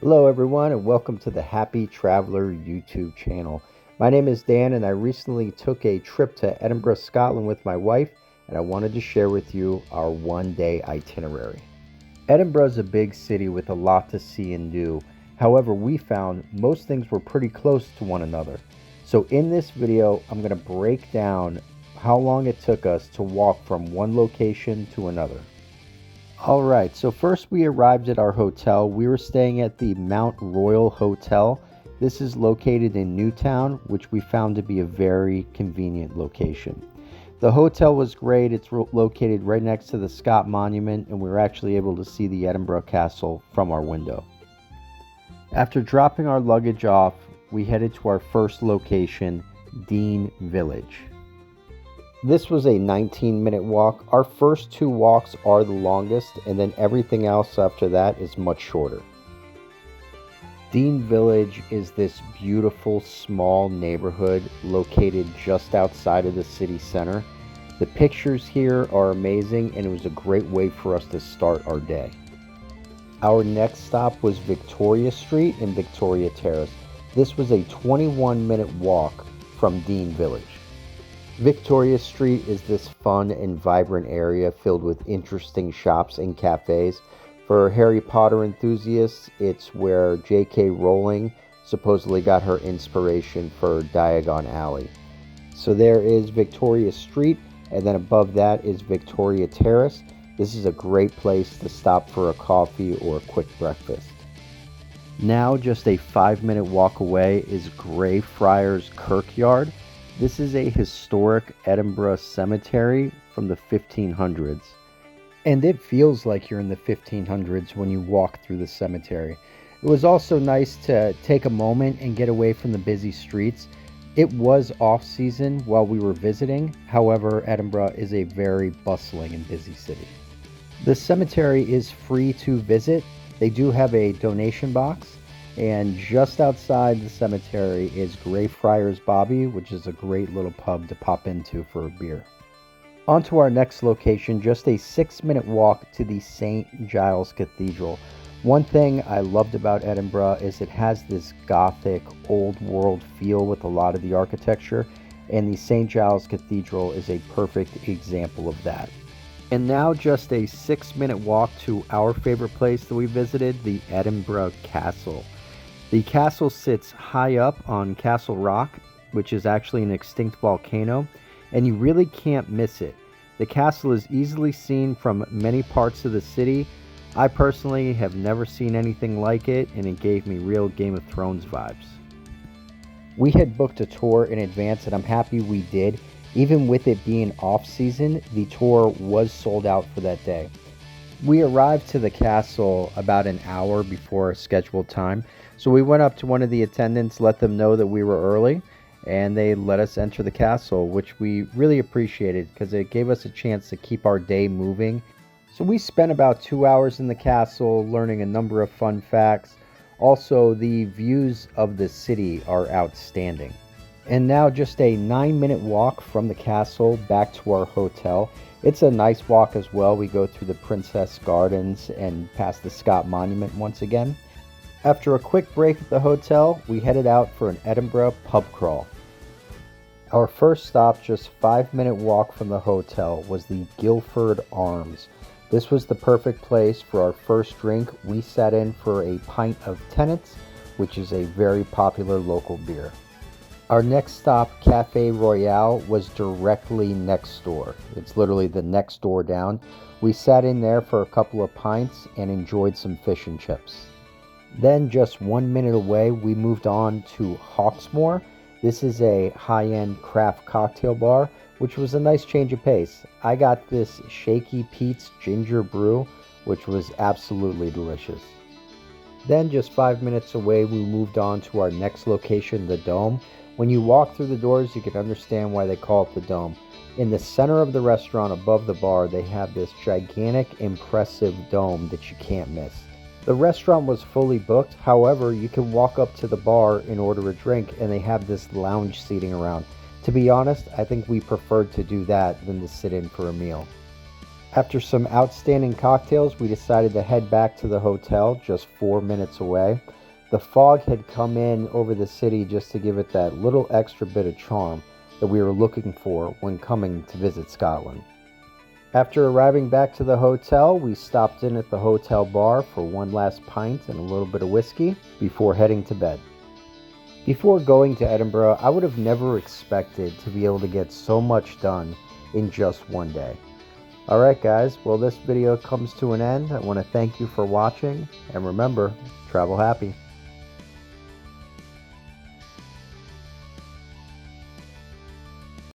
Hello everyone and welcome to the Happy Traveler YouTube channel. My name is Dan and I recently took a trip to Edinburgh, Scotland with my wife, and I wanted to share with you our one-day itinerary. Edinburgh is a big city with a lot to see and do. However, we found most things were pretty close to one another. So in this video, I'm going to break down how long it took us to walk from one location to another. Alright, so first we arrived at our hotel. We were staying at the Mount Royal Hotel. This is located in Newtown, which we found to be a very convenient location. The hotel was great. It's located right next to the Scott Monument, and we were actually able to see the Edinburgh Castle from our window. After dropping our luggage off, we headed to our first location, Dean Village. This was a 19-minute walk. Our first two walks are the longest, and then everything else after that is much shorter. Dean Village is this beautiful small neighborhood located just outside of the city center. The pictures here are amazing, and it was a great way for us to start our day. Our next stop was Victoria Street and Victoria Terrace. This was a 21-minute walk from Dean Village. Victoria Street is this fun and vibrant area filled with interesting shops and cafes. For Harry Potter enthusiasts, it's where J.K. Rowling supposedly got her inspiration for Diagon Alley. So there is Victoria Street, and then above that is Victoria Terrace. This is a great place to stop for a coffee or a quick breakfast. Now just a 5-minute walk away is Greyfriars Kirkyard. This is a historic Edinburgh cemetery from the 1500s. And it feels like you're in the 1500s when you walk through the cemetery. It was also nice to take a moment and get away from the busy streets. It was off-season while we were visiting. However, Edinburgh is a very bustling and busy city. The cemetery is free to visit. They do have a donation box. And just outside the cemetery is Greyfriars Bobby, which is a great little pub to pop into for a beer. On to our next location, just a 6-minute walk to the St. Giles Cathedral. One thing I loved about Edinburgh is it has this gothic, old world feel with a lot of the architecture, and the St. Giles Cathedral is a perfect example of that. And now just a 6-minute walk to our favorite place that we visited, the Edinburgh Castle. The castle sits high up on Castle Rock, which is actually an extinct volcano, and you really can't miss it. The castle is easily seen from many parts of the city. I personally have never seen anything like it, and it gave me real Game of Thrones vibes. We had booked a tour in advance, and I'm happy we did. Even with it being off-season, the tour was sold out for that day. We arrived to the castle about an hour before our scheduled time, so we went up to one of the attendants, let them know that we were early, and they let us enter the castle, which we really appreciated because it gave us a chance to keep our day moving. So we spent about 2 hours in the castle learning a number of fun facts. Also, the views of the city are outstanding. And now just a 9-minute walk from the castle back to our hotel. It's a nice walk as well. We go through the Princess Gardens and past the Scott Monument once again. After a quick break at the hotel, we headed out for an Edinburgh pub crawl. Our first stop, just 5-minute walk from the hotel, was the Guildford Arms. This was the perfect place for our first drink. We sat in for a pint of Terrace, which is a very popular local beer. Our next stop, Cafe Royale, was directly next door. It's literally the next door down. We sat in there for a couple of pints and enjoyed some fish and chips. Then just 1 minute away, we moved on to Hawksmoor. This is a high-end craft cocktail bar, which was a nice change of pace. I got this Shaky Pete's ginger brew, which was absolutely delicious. Then just 5 minutes away, we moved on to our next location, the Dome. When you walk through the doors, you can understand why they call it the Dome. In the center of the restaurant above the bar, they have this gigantic, impressive dome that you can't miss. The restaurant was fully booked. However, you can walk up to the bar and order a drink, and they have this lounge seating around. To be honest, I think we preferred to do that than to sit in for a meal. After some outstanding cocktails, we decided to head back to the hotel just 4 minutes away. The fog had come in over the city just to give it that little extra bit of charm that we were looking for when coming to visit Scotland. After arriving back to the hotel, we stopped in at the hotel bar for one last pint and a little bit of whiskey before heading to bed. Before going to Edinburgh, I would have never expected to be able to get so much done in just one day. Alright guys, well this video comes to an end. I want to thank you for watching, and remember, travel happy.